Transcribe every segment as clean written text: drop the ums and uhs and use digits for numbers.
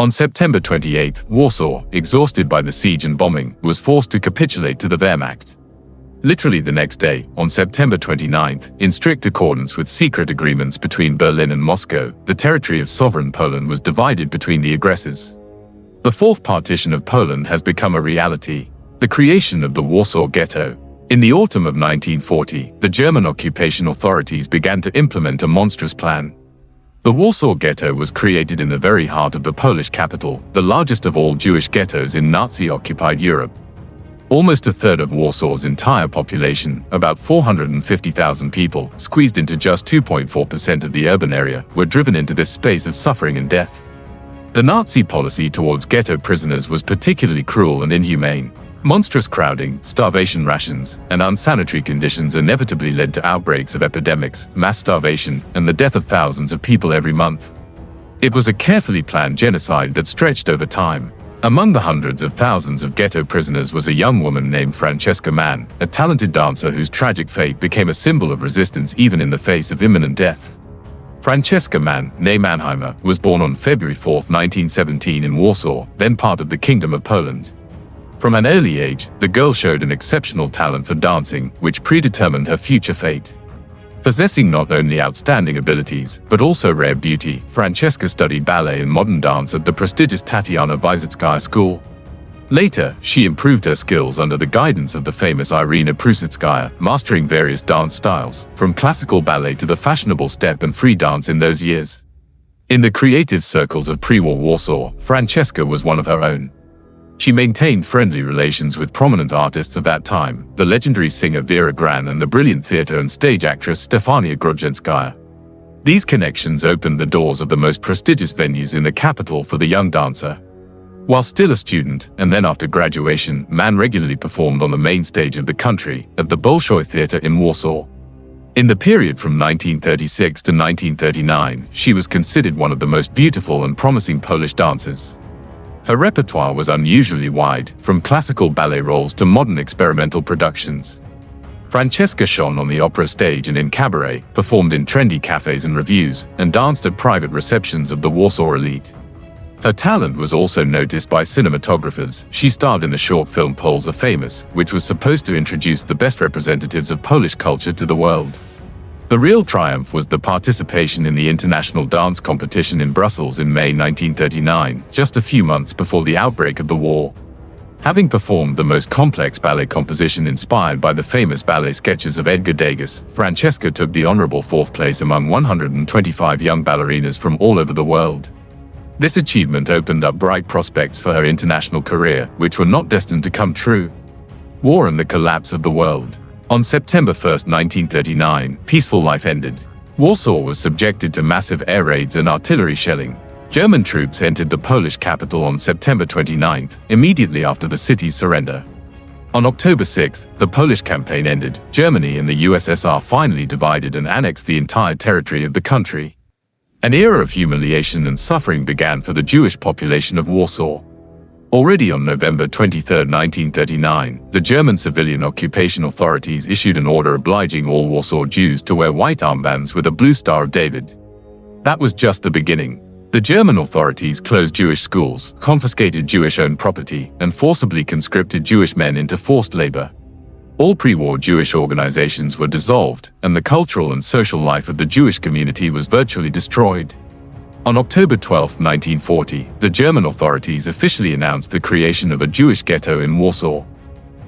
On September 28, Warsaw, exhausted by the siege and bombing, was forced to capitulate to the Wehrmacht. Literally the next day, on September 29, in strict accordance with secret agreements between Berlin and Moscow, the territory of sovereign Poland was divided between the aggressors. The fourth partition of Poland has become a reality, the creation of the Warsaw Ghetto. In the autumn of 1940, the German occupation authorities began to implement a monstrous plan. The Warsaw Ghetto was created in the very heart of the Polish capital, the largest of all Jewish ghettos in Nazi-occupied Europe. Almost a third of Warsaw's entire population, about 450,000 people, squeezed into just 2.4% of the urban area, were driven into this space of suffering and death. The Nazi policy towards ghetto prisoners was particularly cruel and inhumane. Monstrous crowding, starvation rations, and unsanitary conditions inevitably led to outbreaks of epidemics, mass starvation, and the death of thousands of people every month. It was a carefully planned genocide that stretched over time. Among the hundreds of thousands of ghetto prisoners was a young woman named Francesca Mann, a talented dancer whose tragic fate became a symbol of resistance even in the face of imminent death. Francesca Mann, née Manheimer, was born on February 4, 1917 in Warsaw, then part of the Kingdom of Poland. From an early age, the girl showed an exceptional talent for dancing, which predetermined her future fate. Possessing not only outstanding abilities, but also rare beauty, Francesca studied ballet and modern dance at the prestigious Tatiana Vysotskaya School. Later, she improved her skills under the guidance of the famous Irena Prusitskaya, mastering various dance styles, from classical ballet to the fashionable step and free dance in those years. In the creative circles of pre-war Warsaw, Francesca was one of her own. She maintained friendly relations with prominent artists of that time, the legendary singer Vera Gran and the brilliant theater and stage actress Stefania Grodzenskaya. These connections opened the doors of the most prestigious venues in the capital for the young dancer. While still a student, and then after graduation, Mann regularly performed on the main stage of the country, at the Bolshoi Theater in Warsaw. In the period from 1936 to 1939, she was considered one of the most beautiful and promising Polish dancers. Her repertoire was unusually wide, from classical ballet roles to modern experimental productions. Francesca shone on the opera stage and in cabaret, performed in trendy cafes and revues, and danced at private receptions of the Warsaw elite. Her talent was also noticed by cinematographers. She starred in the short film Poles Are Famous, which was supposed to introduce the best representatives of Polish culture to the world. The real triumph was the participation in the international dance competition in Brussels in May 1939, just a few months before the outbreak of the war. Having performed the most complex ballet composition inspired by the famous ballet sketches of Edgar Degas, Francesca took the honorable fourth place among 125 young ballerinas from all over the world. This achievement opened up bright prospects for her international career, which were not destined to come true. War and the collapse of the world. On September 1, 1939, peaceful life ended. Warsaw was subjected to massive air raids and artillery shelling. German troops entered the Polish capital on September 29, immediately after the city's surrender. On October 6, the Polish campaign ended. Germany and the USSR finally divided and annexed the entire territory of the country. An era of humiliation and suffering began for the Jewish population of Warsaw. Already on November 23, 1939, the German civilian occupation authorities issued an order obliging all Warsaw Jews to wear white armbands with a blue Star of David. That was just the beginning. The German authorities closed Jewish schools, confiscated Jewish-owned property, and forcibly conscripted Jewish men into forced labor. All pre-war Jewish organizations were dissolved, and the cultural and social life of the Jewish community was virtually destroyed. On October 12, 1940, the German authorities officially announced the creation of a Jewish ghetto in Warsaw.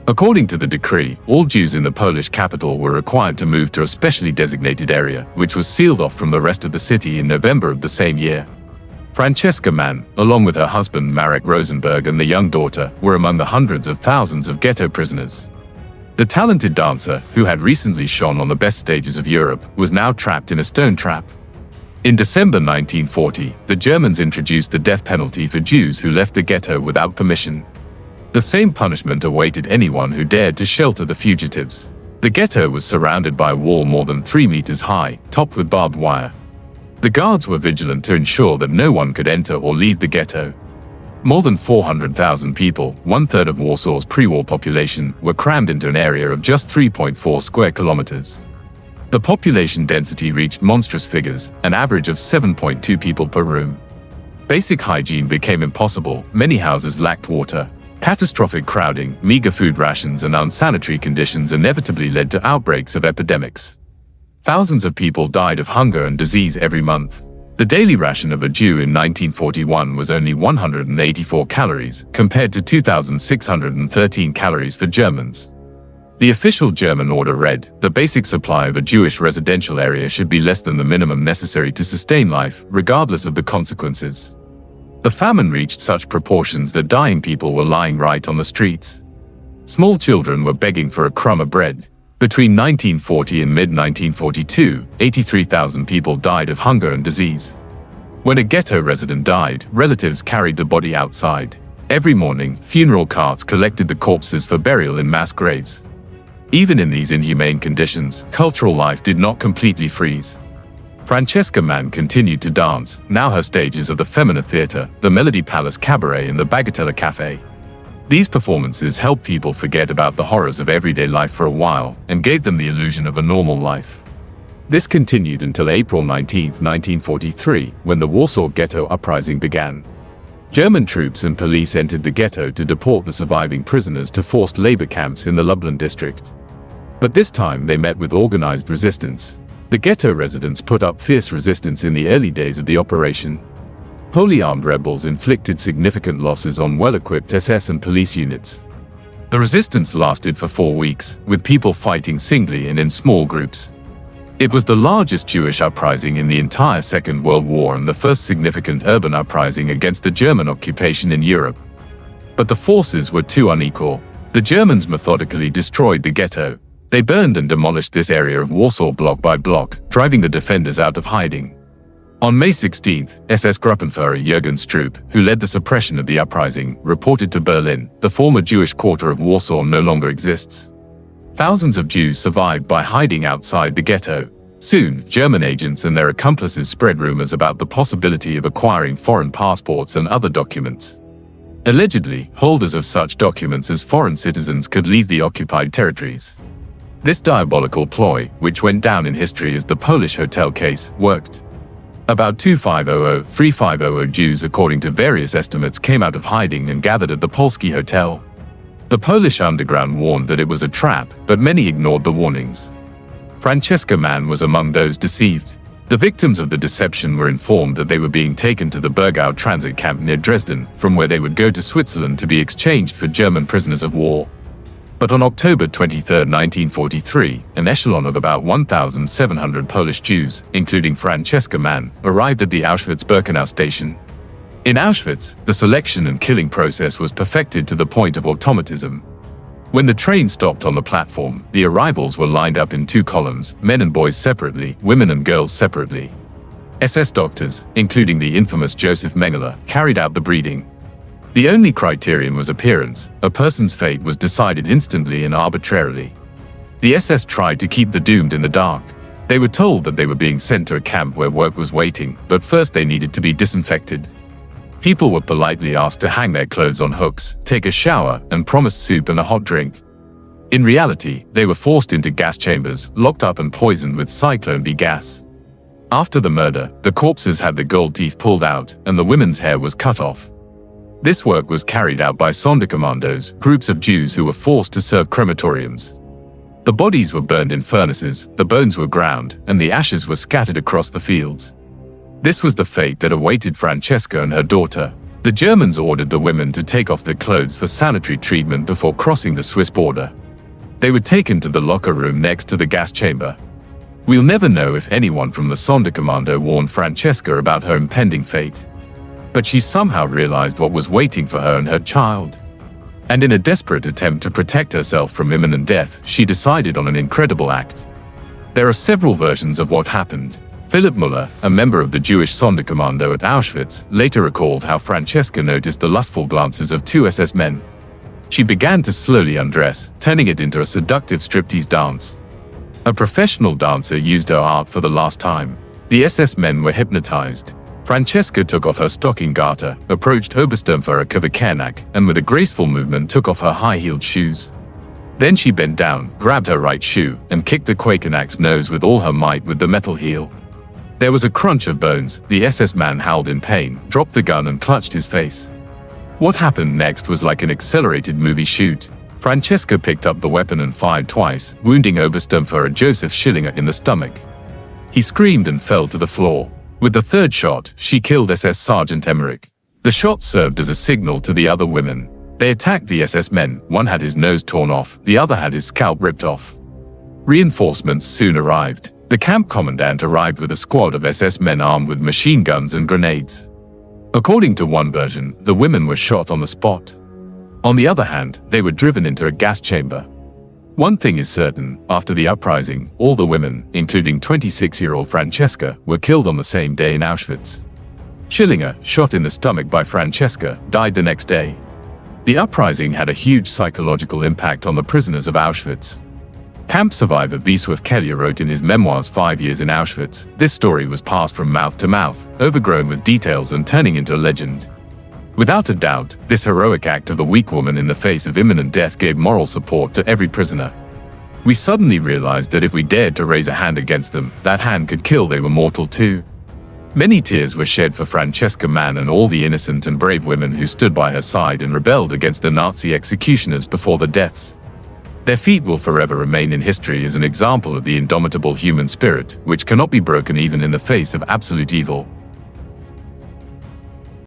According to the decree, all Jews in the Polish capital were required to move to a specially designated area, which was sealed off from the rest of the city in November of the same year. Francesca Mann, along with her husband Marek Rosenberg and the young daughter, were among the hundreds of thousands of ghetto prisoners. The talented dancer, who had recently shone on the best stages of Europe, was now trapped in a stone trap. In December 1940, the Germans introduced the death penalty for Jews who left the ghetto without permission. The same punishment awaited anyone who dared to shelter the fugitives. The ghetto was surrounded by a wall more than 3 meters high, topped with barbed wire. The guards were vigilant to ensure that no one could enter or leave the ghetto. More than 400,000 people, one-third of Warsaw's pre-war population, were crammed into an area of just 3.4 square kilometers. The population density reached monstrous figures, an average of 7.2 people per room. Basic hygiene became impossible. Many houses lacked water. Catastrophic crowding, meager food rations, and unsanitary conditions inevitably led to outbreaks of epidemics. Thousands of people died of hunger and disease every month. The daily ration of a Jew in 1941 was only 184 calories, compared to 2,613 calories for Germans. The official German order read, "The basic supply of a Jewish residential area should be less than the minimum necessary to sustain life, regardless of the consequences." The famine reached such proportions that dying people were lying right on the streets. Small children were begging for a crumb of bread. Between 1940 and mid-1942, 83,000 people died of hunger and disease. When a ghetto resident died, relatives carried the body outside. Every morning, funeral carts collected the corpses for burial in mass graves. Even in these inhumane conditions, cultural life did not completely freeze. Francesca Mann continued to dance, now her stages of the Femina Theatre, the Melody Palace Cabaret and the Bagatella Café. These performances helped people forget about the horrors of everyday life for a while and gave them the illusion of a normal life. This continued until April 19, 1943, when the Warsaw Ghetto Uprising began. German troops and police entered the ghetto to deport the surviving prisoners to forced labor camps in the Lublin district. But this time they met with organized resistance. The ghetto residents put up fierce resistance in the early days of the operation. Wholly armed rebels inflicted significant losses on well-equipped SS and police units. The resistance lasted for 4 weeks, with people fighting singly and in small groups. It was the largest Jewish uprising in the entire Second World War and the first significant urban uprising against the German occupation in Europe. But the forces were too unequal. The Germans methodically destroyed the ghetto. They burned and demolished this area of Warsaw block by block, driving the defenders out of hiding. On May 16, SS Gruppenführer Jürgen Stroop, who led the suppression of the uprising, reported to Berlin, "The former Jewish quarter of Warsaw no longer exists." Thousands of Jews survived by hiding outside the ghetto. Soon, German agents and their accomplices spread rumors about the possibility of acquiring foreign passports and other documents. Allegedly, holders of such documents as foreign citizens could leave the occupied territories. This diabolical ploy, which went down in history as the Polish hotel case, worked. About 2,500–3,500 Jews, according to various estimates, came out of hiding and gathered at the Polski Hotel. The Polish underground warned that it was a trap, but many ignored the warnings. Francesca Mann was among those deceived. The victims of the deception were informed that they were being taken to the Burgau transit camp near Dresden, from where they would go to Switzerland to be exchanged for German prisoners of war. But on October 23, 1943, an echelon of about 1,700 Polish Jews, including Francesca Mann, arrived at the Auschwitz-Birkenau station. In Auschwitz, the selection and killing process was perfected to the point of automatism. When the train stopped on the platform, the arrivals were lined up in 2 columns, men and boys separately, women and girls separately. SS doctors, including the infamous Joseph Mengele, carried out the breeding. The only criterion was appearance. A person's fate was decided instantly and arbitrarily. The SS tried to keep the doomed in the dark. They were told that they were being sent to a camp where work was waiting, but first they needed to be disinfected. People were politely asked to hang their clothes on hooks, take a shower, and promised soup and a hot drink. In reality, they were forced into gas chambers, locked up and poisoned with Cyclone B gas. After the murder, the corpses had the gold teeth pulled out, and the women's hair was cut off. This work was carried out by Sonderkommandos, groups of Jews who were forced to serve crematoriums. The bodies were burned in furnaces, the bones were ground, and the ashes were scattered across the fields. This was the fate that awaited Francesca and her daughter. The Germans ordered the women to take off their clothes for sanitary treatment before crossing the Swiss border. They were taken to the locker room next to the gas chamber. We'll never know if anyone from the Sonderkommando warned Francesca about her impending fate. But she somehow realized what was waiting for her and her child. And in a desperate attempt to protect herself from imminent death, she decided on an incredible act. There are several versions of what happened. Philipp Müller, a member of the Jewish Sonderkommando at Auschwitz, later recalled how Francesca noticed the lustful glances of 2 SS men. She began to slowly undress, turning it into a seductive striptease dance. A professional dancer used her art for the last time. The SS men were hypnotized. Francesca took off her stocking garter, approached Obersturmführer Kverkernak, and with a graceful movement took off her high-heeled shoes. Then she bent down, grabbed her right shoe, and kicked the Quakernak's nose with all her might with the metal heel. There was a crunch of bones. The SS man howled in pain, dropped the gun and clutched his face. What happened next was like an accelerated movie shoot. Francesca picked up the weapon and fired twice, wounding Obersturmführer Joseph Schillinger in the stomach. He screamed and fell to the floor. With the third shot, she killed SS Sergeant Emmerich. The shot served as a signal to the other women. They attacked the SS men. One had his nose torn off, the other had his scalp ripped off. Reinforcements soon arrived. The camp commandant arrived with a squad of SS men armed with machine guns and grenades. According to one version, the women were shot on the spot. On the other hand, they were driven into a gas chamber. One thing is certain, after the uprising, all the women, including 26-year-old Francesca, were killed on the same day in Auschwitz. Schillinger, shot in the stomach by Francesca, died the next day. The uprising had a huge psychological impact on the prisoners of Auschwitz. Camp survivor Wisław Keller wrote in his memoirs 5 years in Auschwitz, this story was passed from mouth to mouth, overgrown with details and turning into a legend. Without a doubt, this heroic act of a weak woman in the face of imminent death gave moral support to every prisoner. We suddenly realized that if we dared to raise a hand against them, that hand could kill. They were mortal too. Many tears were shed for Francesca Mann and all the innocent and brave women who stood by her side and rebelled against the Nazi executioners before the deaths. Their feat will forever remain in history as an example of the indomitable human spirit, which cannot be broken even in the face of absolute evil.